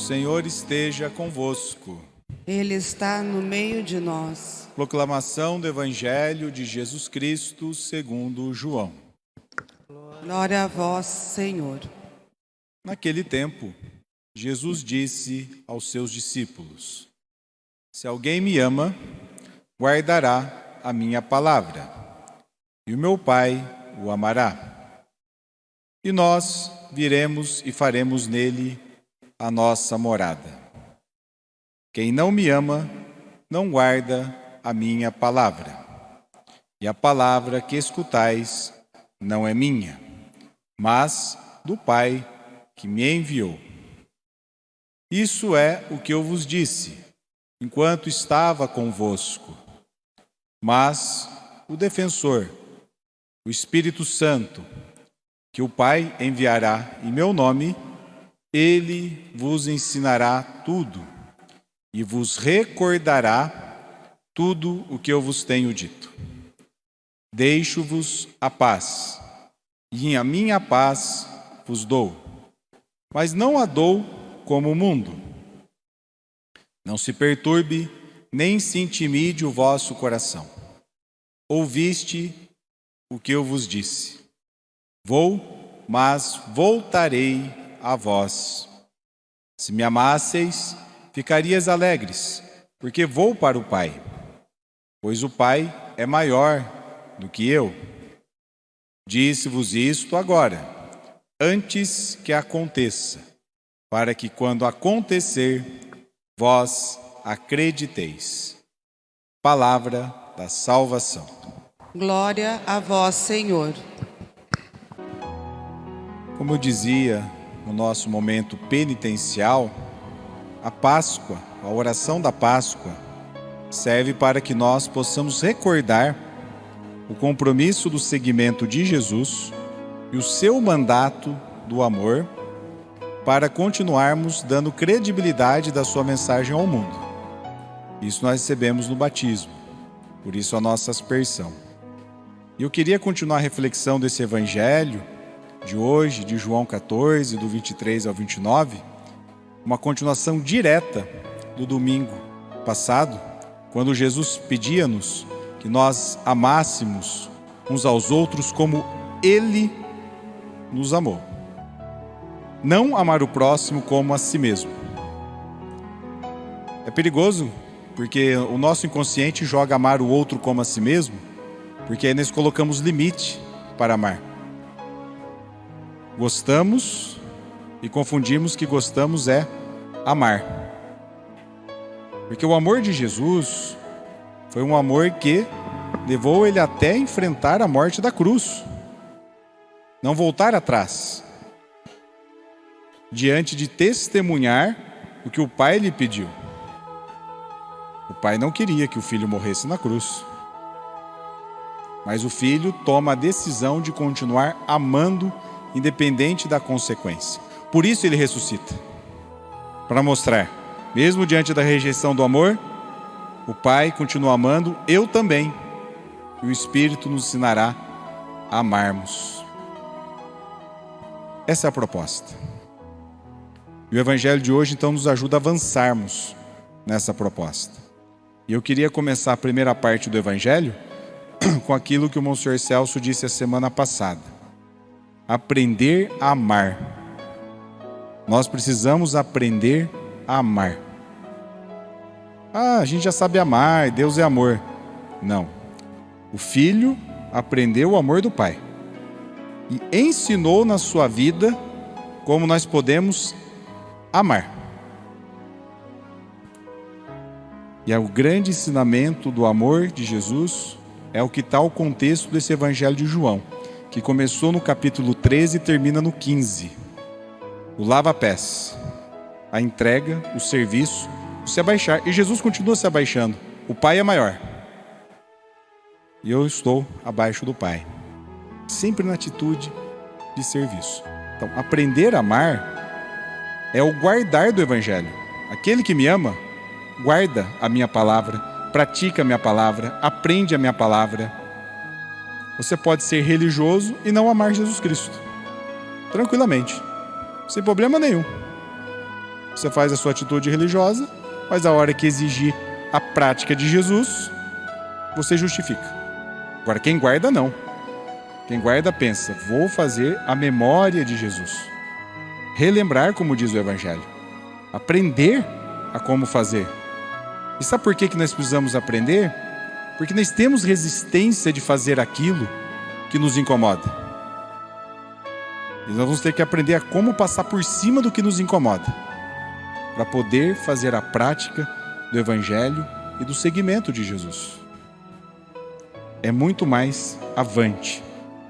Senhor esteja convosco. Ele está no meio de nós. Proclamação do Evangelho de Jesus Cristo segundo João. Glória a vós, Senhor. Naquele tempo, Jesus disse aos seus discípulos: Se alguém me ama, guardará a minha palavra, e o meu Pai o amará. E nós viremos e faremos nele a nossa morada. Quem não me ama, não guarda a minha palavra. E a palavra que escutais não é minha, mas do Pai que me enviou. Isso é o que eu vos disse, enquanto estava convosco. Mas o defensor, o Espírito Santo, que o Pai enviará em meu nome, ele vos ensinará tudo e vos recordará tudo o que eu vos tenho dito. Deixo-vos a paz, e a minha paz vos dou, mas não a dou como o mundo. Não se perturbe, nem se intimide o vosso coração. Ouviste o que eu vos disse. Vou, mas voltarei a vós. Se me amasseis, ficarias alegres, porque vou para o Pai, pois o Pai é maior do que eu. Disse-vos isto agora, antes que aconteça, para que quando acontecer, vós acrediteis. Palavra da salvação. Glória a vós, Senhor. Como eu dizia no nosso momento penitencial, a Páscoa, a oração da Páscoa, serve para que nós possamos recordar o compromisso do seguimento de Jesus e o seu mandato do amor para continuarmos dando credibilidade da sua mensagem ao mundo. Isso nós recebemos no batismo, por isso a nossa aspersão. E eu queria continuar a reflexão desse evangelho de hoje, de João 14, do 23 ao 29, uma continuação direta do domingo passado, quando Jesus pedia-nos que nós amássemos uns aos outros como Ele nos amou. Não amar o próximo como a si mesmo. É perigoso, porque o nosso inconsciente joga amar o outro como a si mesmo, porque aí nós colocamos limite para amar. Gostamos e confundimos que gostamos é amar. Porque o amor de Jesus foi um amor que levou ele até enfrentar a morte da cruz. Não voltar atrás. Diante de testemunhar o que o Pai lhe pediu. O Pai não queria que o Filho morresse na cruz. Mas o Filho toma a decisão de continuar amando independente da consequência. Por isso ele ressuscita. Para mostrar, mesmo diante da rejeição do amor, o Pai continua amando, eu também. E o Espírito nos ensinará a amarmos. Essa é a proposta. E o Evangelho de hoje, então, nos ajuda a avançarmos nessa proposta. E eu queria começar a primeira parte do Evangelho com aquilo que o Monsenhor Celso disse a semana passada. Aprender a amar. Nós precisamos aprender a amar. A gente já sabe amar, Deus é amor. Não. O Filho aprendeu o amor do Pai e ensinou na sua vida como nós podemos amar. E o grande ensinamento do amor de Jesus é o que está o contexto desse Evangelho de João, que começou no capítulo 13 e termina no 15. O lava-pés, a entrega, o serviço, o se abaixar. E Jesus continua se abaixando. O Pai é maior. E eu estou abaixo do Pai. Sempre na atitude de serviço. Então, aprender a amar é o guardar do Evangelho. Aquele que me ama, guarda a minha palavra, pratica a minha palavra, aprende a minha palavra. Você pode ser religioso e não amar Jesus Cristo. Tranquilamente. Sem problema nenhum. Você faz a sua atitude religiosa, mas a hora que exigir a prática de Jesus, você justifica. Agora, quem guarda, não. Quem guarda pensa, vou fazer a memória de Jesus. Relembrar, como diz o Evangelho. Aprender a como fazer. E sabe por que nós precisamos aprender? Porque nós temos resistência de fazer aquilo que nos incomoda. E nós vamos ter que aprender a como passar por cima do que nos incomoda, para poder fazer a prática do Evangelho e do seguimento de Jesus. É muito mais avante,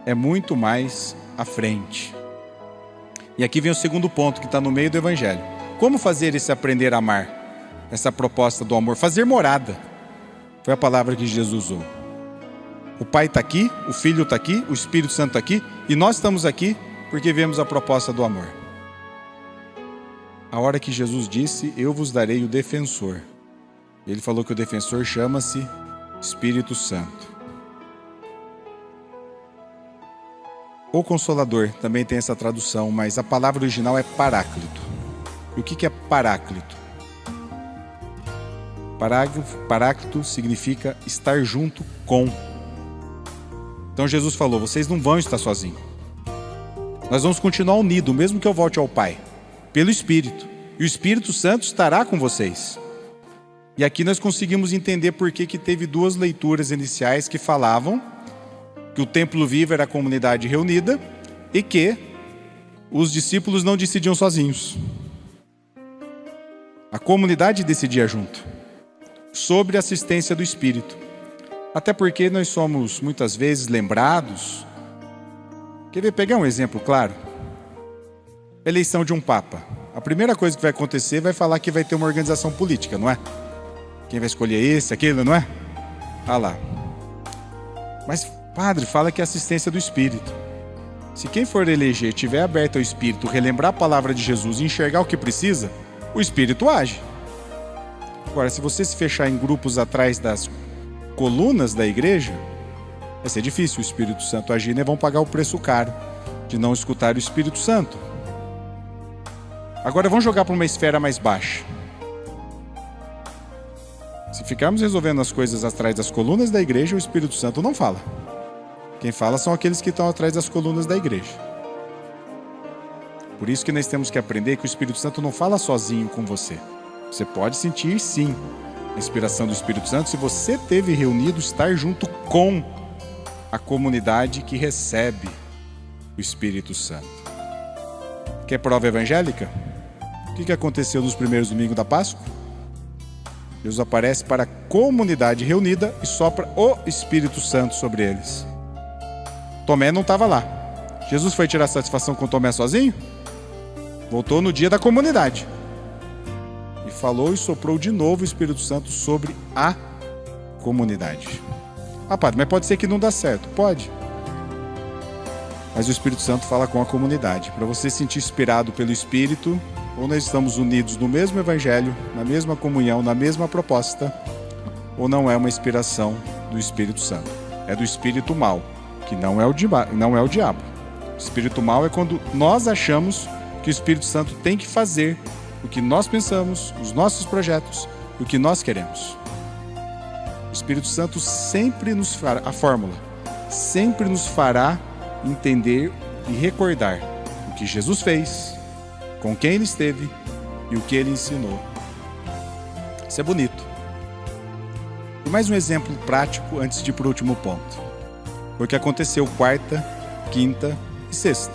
é muito mais à frente. E aqui vem o segundo ponto que está no meio do Evangelho. Como fazer esse aprender a amar? Essa proposta do amor, fazer morada. Foi a palavra que Jesus usou. O Pai está aqui, o Filho está aqui, o Espírito Santo está aqui, e nós estamos aqui porque vemos a proposta do amor. A hora que Jesus disse, eu vos darei o defensor. Ele falou que o defensor chama-se Espírito Santo. O Consolador também tem essa tradução, mas a palavra original é Paráclito. E o que é Paráclito? Paráclito significa estar junto com. Então Jesus falou, vocês não vão estar sozinhos. Nós vamos continuar unidos, mesmo que eu volte ao Pai, pelo Espírito. E o Espírito Santo estará com vocês. E aqui nós conseguimos entender por que teve duas leituras iniciais que falavam que o templo vivo era a comunidade reunida e que os discípulos não decidiam sozinhos. A comunidade decidia junto, sobre a assistência do Espírito. Até porque nós somos muitas vezes lembrados. Quer ver, pegar um exemplo claro? Eleição de um Papa. A primeira coisa que vai acontecer vai falar que vai ter uma organização política, não é? Quem vai escolher esse, aquele, não é? Ah lá. Mas, padre, fala que é assistência do Espírito. Se quem for eleger estiver aberto ao Espírito, relembrar a palavra de Jesus e enxergar o que precisa, o Espírito age. Agora, se você se fechar em grupos atrás das colunas da igreja, vai ser difícil o Espírito Santo agir, né? Vão pagar o preço caro de não escutar o Espírito Santo. Agora vamos jogar para uma esfera mais baixa. Se ficarmos resolvendo as coisas atrás das colunas da igreja, o Espírito Santo não fala. Quem fala são aqueles que estão atrás das colunas da igreja. Por isso que nós temos que aprender que o Espírito Santo não fala sozinho com você. Você pode sentir, sim, a inspiração do Espírito Santo se você teve reunido, estar junto com a comunidade que recebe o Espírito Santo. Quer prova evangélica? O que aconteceu nos primeiros domingos da Páscoa? Deus aparece para a comunidade reunida e sopra o Espírito Santo sobre eles. Tomé não estava lá. Jesus foi tirar satisfação com Tomé sozinho? Voltou no dia da comunidade. E falou e soprou de novo o Espírito Santo sobre a comunidade. Ah, padre, mas pode ser que não dá certo. Pode. Mas o Espírito Santo fala com a comunidade. Para você se sentir inspirado pelo Espírito, ou nós estamos unidos no mesmo Evangelho, na mesma comunhão, na mesma proposta, ou não é uma inspiração do Espírito Santo. É do Espírito mau, que não é o diabo. O Espírito mau é quando nós achamos que o Espírito Santo tem que fazer o que nós pensamos, os nossos projetos, o que nós queremos. O Espírito Santo sempre nos fará, a fórmula, sempre nos fará entender e recordar o que Jesus fez, com quem Ele esteve e o que Ele ensinou. Isso é bonito. E mais um exemplo prático antes de ir para o último ponto. Foi o que aconteceu quarta, quinta e sexta.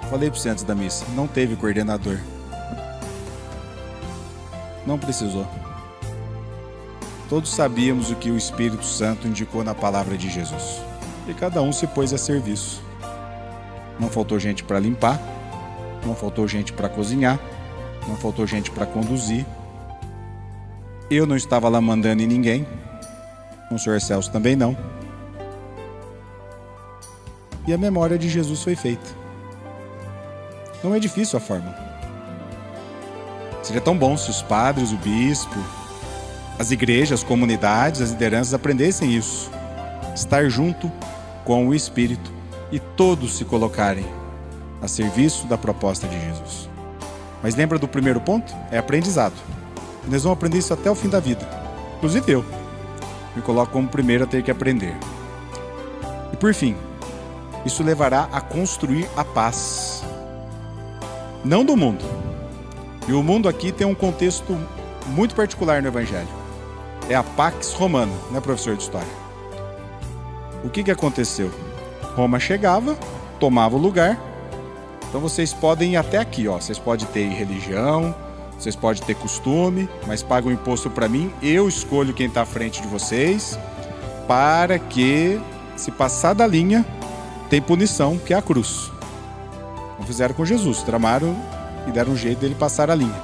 Falei para você antes da missa, não teve coordenador. Não precisou. Todos sabíamos o que o Espírito Santo indicou na palavra de Jesus. E cada um se pôs a serviço. Não faltou gente para limpar, não faltou gente para cozinhar, não faltou gente para conduzir. Eu não estava lá mandando em ninguém, o Sr. Celso também não. E a memória de Jesus foi feita. Não é difícil a fórmula. Seria tão bom se os padres, o bispo, as igrejas, as comunidades, as lideranças aprendessem isso. Estar junto com o Espírito e todos se colocarem a serviço da proposta de Jesus. Mas lembra do primeiro ponto? É aprendizado. Nós vamos aprender isso até o fim da vida. Inclusive eu me coloco como primeiro a ter que aprender. E por fim, isso levará a construir a paz. Não do mundo. E o mundo aqui tem um contexto muito particular no Evangelho. É a Pax Romana, né, professor de História? O que aconteceu? Roma chegava, tomava o lugar. Então vocês podem ir até aqui, ó. Vocês podem ter religião, vocês podem ter costume, mas pagam imposto para mim. Eu escolho quem está à frente de vocês, para que, se passar da linha, tem punição, que é a cruz. Como fizeram com Jesus, tramaram e deram um jeito dele passar a linha.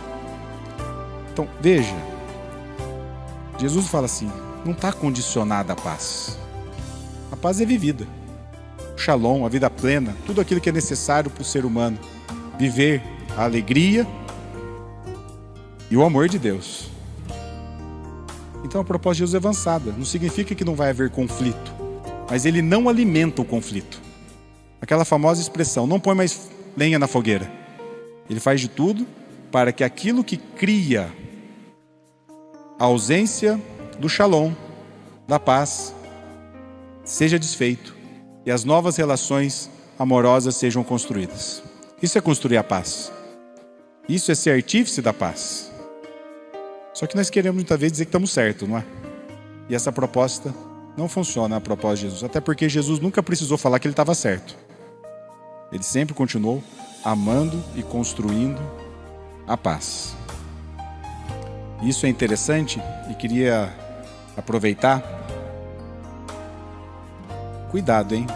Então, veja, Jesus fala assim, não está condicionada a paz. A paz é vivida. O shalom, a vida plena, tudo aquilo que é necessário para o ser humano viver a alegria e o amor de Deus. Então a proposta de Jesus é avançada. Não significa que não vai haver conflito, mas ele não alimenta o conflito. Aquela famosa expressão, não põe mais lenha na fogueira. Ele faz de tudo para que aquilo que cria a ausência do shalom, da paz, seja desfeito e as novas relações amorosas sejam construídas. Isso é construir a paz. Isso é ser artífice da paz. Só que nós queremos muitas vezes dizer que estamos certos, não é? E essa proposta não funciona, a proposta de Jesus. Até porque Jesus nunca precisou falar que ele estava certo. Ele sempre continuou amando e construindo a paz. Isso é interessante e queria aproveitar. Cuidado, hein?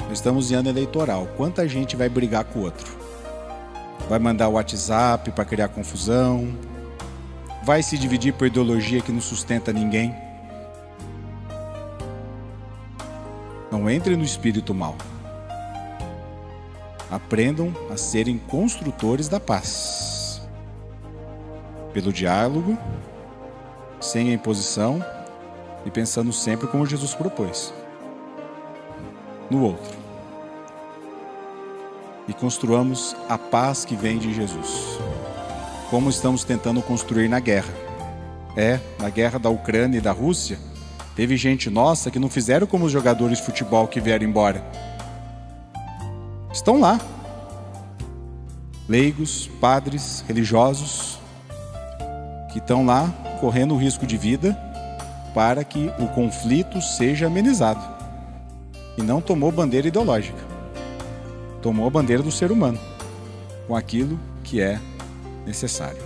Nós estamos em ano eleitoral. Quanta gente vai brigar com o outro? Vai mandar o WhatsApp para criar confusão? Vai se dividir por ideologia que não sustenta ninguém? Não entre no espírito mal. Aprendam a serem construtores da paz. Pelo diálogo, sem a imposição e pensando sempre como Jesus propôs. No outro. E construamos a paz que vem de Jesus. Como estamos tentando construir na guerra. Na guerra da Ucrânia e da Rússia, teve gente nossa que não fizeram como os jogadores de futebol que vieram embora. Estão lá. Leigos, padres, religiosos, que estão lá correndo o risco de vida para que o conflito seja amenizado. E não tomou bandeira ideológica. Tomou a bandeira do ser humano, com aquilo que é necessário.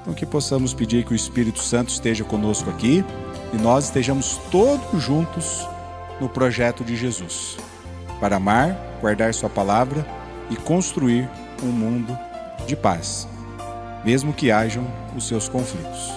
Então que possamos pedir que o Espírito Santo esteja conosco aqui e nós estejamos todos juntos no projeto de Jesus, para amar, guardar sua palavra e construir um mundo de paz, mesmo que hajam os seus conflitos.